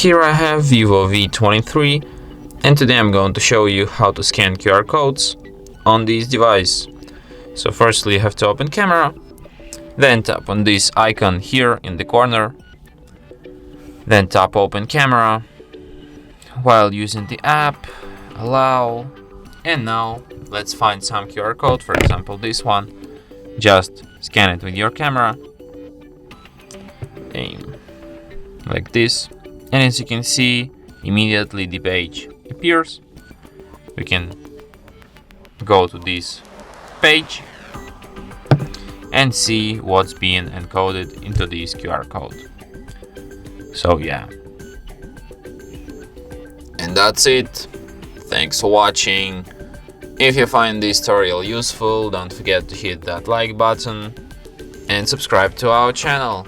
Here I have VIVO V23, and today I'm going to show you how to scan QR codes on this device. So firstly you have to open camera, then tap on this icon here in the corner, then tap open camera. While using the app, allow, and now let's find some QR code, for example this one. Just scan it with your camera, aim like this, and as you can see, immediately the page appears. We can go to this page and see what's being encoded into this QR code. So yeah, and that's it. Thanks for watching. If you find this tutorial useful, don't forget to hit that like button and subscribe to our channel.